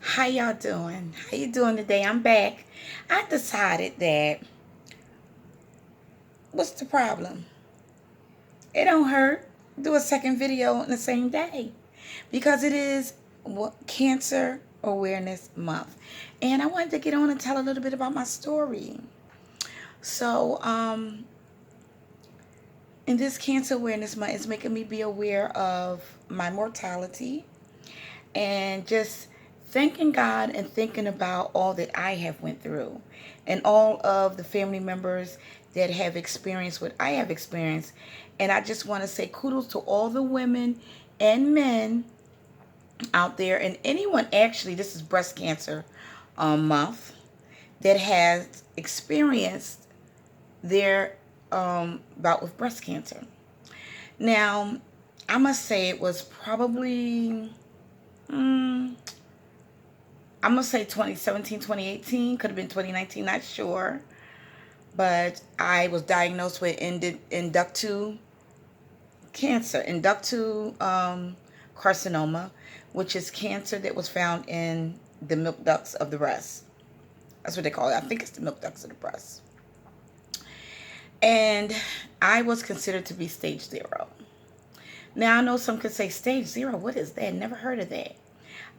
How y'all doing? How you doing today? I'm back. I decided that what's the problem? It don't hurt. Do a second video on the same day because it is Cancer Awareness Month, and I wanted to get on and tell a little bit about my story. So, in this Cancer Awareness Month, it's making me be aware of my mortality and just thanking God and thinking about all that I have went through and all of the family members that have experienced what I have experienced. And I just want to say kudos to all the women and men out there and anyone, actually, this is breast cancer month, that has experienced their bout with breast cancer. Now, I must say it was probably mm, I'm going to say 2017, 2018. Could have been 2019, not sure. But I was diagnosed with inductive cancer, inductive carcinoma, which is cancer that was found in the milk ducts of the breast. That's what they call it. I think it's the milk ducts of the breast. And I was considered to be stage 0. Now, I know some could say, stage 0, what is that? Never heard of that.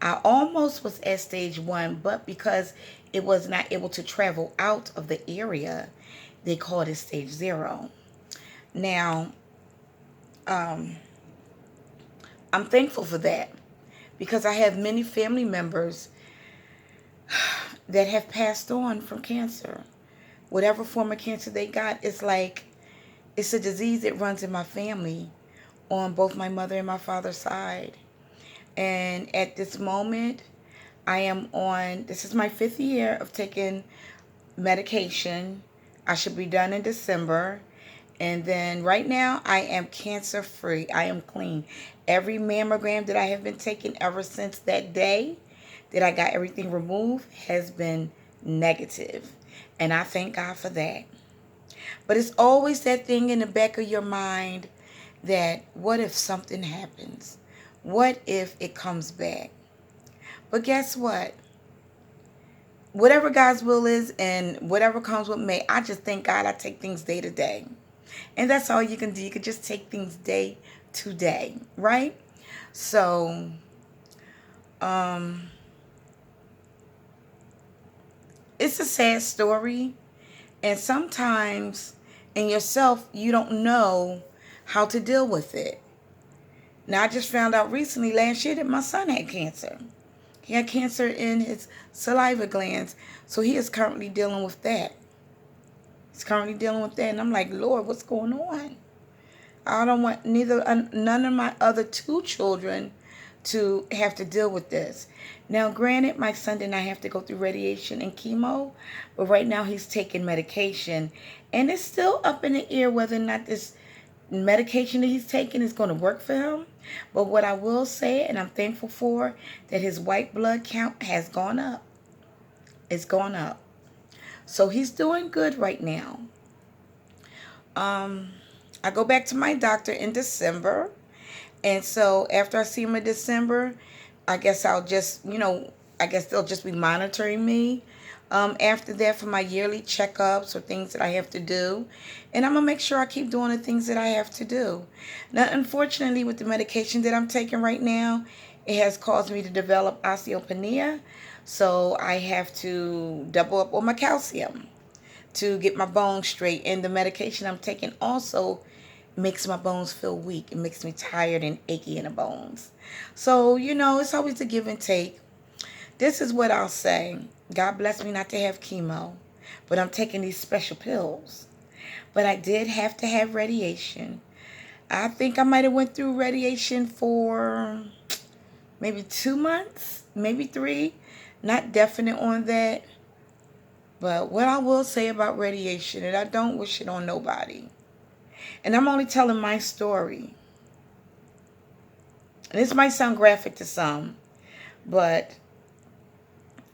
I almost was at stage 1, but because it was not able to travel out of the area, they called it stage 0. Now, um, I'm thankful for that because I have many family members that have passed on from cancer. Whatever form of cancer they got, it's a disease that runs in my family on both my mother and my father's side. And at this moment, this is my 5th year of taking medication. I should be done in December. And then right now, I am cancer free. I am clean. Every mammogram that I have been taking ever since that day that I got everything removed has been negative. And I thank God for that. But it's always that thing in the back of your mind that what if something happens? What if it comes back? But guess what? Whatever God's will is and whatever comes with me, I just thank God I take things day to day. And that's all you can do. You can just take things day to day, right? So, um, it's a sad story. And sometimes in yourself, you don't know how to deal with it. Now, I just found out recently, last year, that my son had cancer. He had cancer in his saliva glands. So he is currently dealing with that. He's currently dealing with that. And I'm like, Lord, what's going on? I don't want none of my other 2 children to have to deal with this. Now, granted, my son did not have to go through radiation and chemo, but right now he's taking medication, and it's still up in the air whether or not this medication that he's taking is going to work for him. But what I will say, and I'm thankful for, that his white blood count has gone up. It's gone up. So he's doing good right now. I go back to my doctor in December. And so after I see him in December, I guess I'll just, I guess they'll just be monitoring me after that for my yearly checkups or things that I have to do. And I'm going to make sure I keep doing the things that I have to do. Now, unfortunately, with the medication that I'm taking right now, it has caused me to develop osteopenia. So I have to double up on my calcium to get my bones straight. And the medication I'm taking also makes my bones feel weak. It makes me tired and achy in the bones. So, it's always a give and take. This is what I'll say. God bless me not to have chemo, but I'm taking these special pills. But I did have to have radiation. I think I might have went through radiation for maybe 2 months, maybe 3. Not definite on that. But what I will say about radiation, and I don't wish it on nobody, and I'm only telling my story. And this might sound graphic to some, but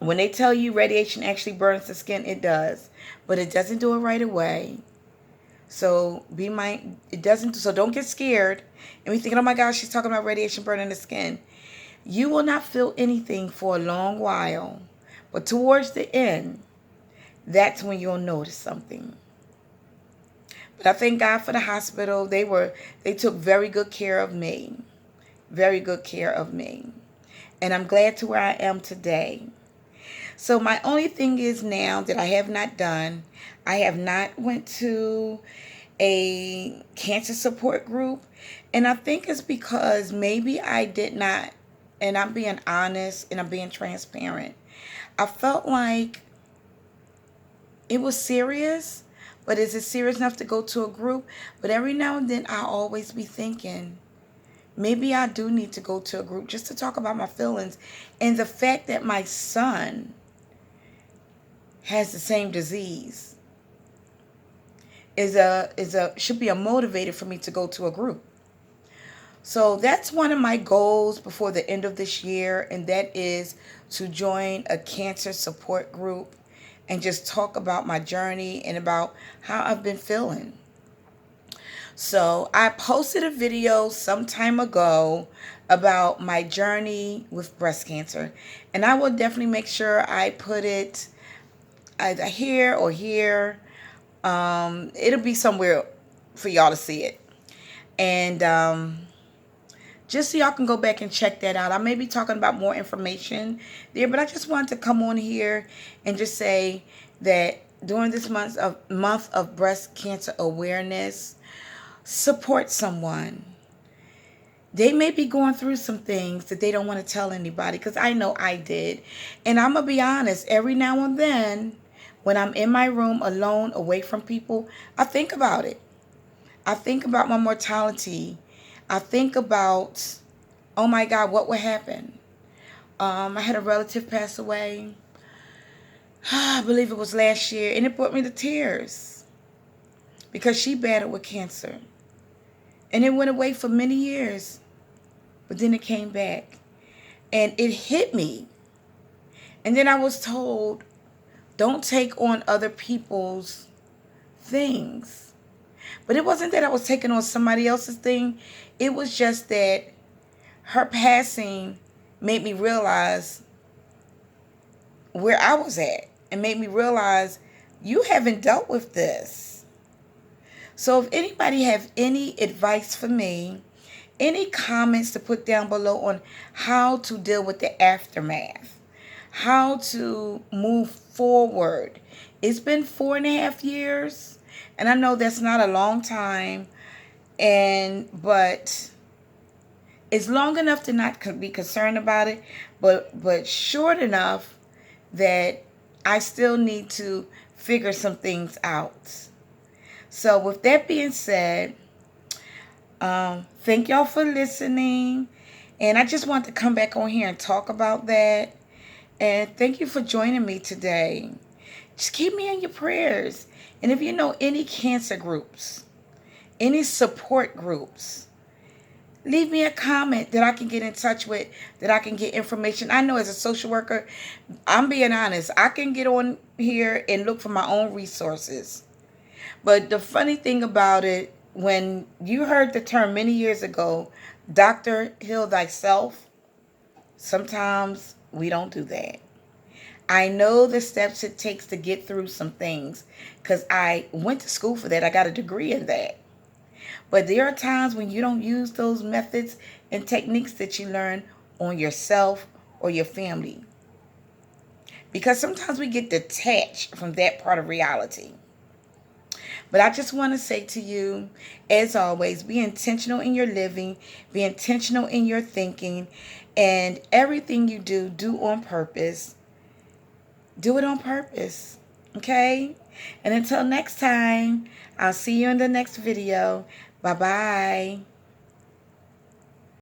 when they tell you radiation actually burns the skin, it does. But it doesn't do it right away. So it doesn't, so don't get scared. And we thinking, oh my gosh, she's talking about radiation burning the skin. You will not feel anything for a long while, but towards the end, that's when you'll notice something. But I thank God for the hospital. They took very good care of me. Very good care of me. And I'm glad to where I am today. So my only thing is now that I have not done, I have not went to a cancer support group. And I think it's because maybe I did not, and I'm being honest and I'm being transparent. I felt like it was serious, but is it serious enough to go to a group? But every now and then I'll always be thinking, maybe I do need to go to a group just to talk about my feelings. And the fact that my son has the same disease should be a motivator for me to go to a group. So that's one of my goals before the end of this year, and that is to join a cancer support group and just talk about my journey and about how I've been feeling. So I posted a video some time ago about my journey with breast cancer, and I will definitely make sure I put it either here or here. It'll be somewhere for y'all to see it. And just so y'all can go back and check that out. I may be talking about more information there, but I just wanted to come on here and just say that during this month of breast cancer awareness, support someone. They may be going through some things that they don't want to tell anybody, because I know I did. And I'm going to be honest, every now and then when I'm in my room alone, away from people, I think about it. I think about my mortality. I think about, oh my God, what would happen? I had a relative pass away. I believe it was last year, and it brought me to tears because she battled with cancer. And it went away for many years, but then it came back. And it hit me. And then I was told, don't take on other people's things. But it wasn't that I was taking on somebody else's thing. It was just that her passing made me realize where I was at and made me realize you haven't dealt with this. So if anybody have any advice for me, any comments to put down below on how to deal with the aftermath, how to move forward. It's been 4.5 years, and I know that's not a long time, but it's long enough to not be concerned about it, but short enough that I still need to figure some things out. So with that being said, thank y'all for listening. And I just want to come back on here and talk about that. And thank you for joining me today. Just keep me in your prayers. And if you know any cancer groups, any support groups, leave me a comment that I can get in touch with, that I can get information. I know as a social worker, I'm being honest, I can get on here and look for my own resources. But the funny thing about it, when you heard the term many years ago, Dr. Heal Thyself, sometimes we don't do that. I know the steps it takes to get through some things because I went to school for that. I got a degree in that. But there are times when you don't use those methods and techniques that you learn on yourself or your family. Because sometimes we get detached from that part of reality. But I just want to say to you, as always, be intentional in your living, be intentional in your thinking, and everything you do, do on purpose. Do it on purpose, okay? And until next time, I'll see you in the next video. Bye-bye.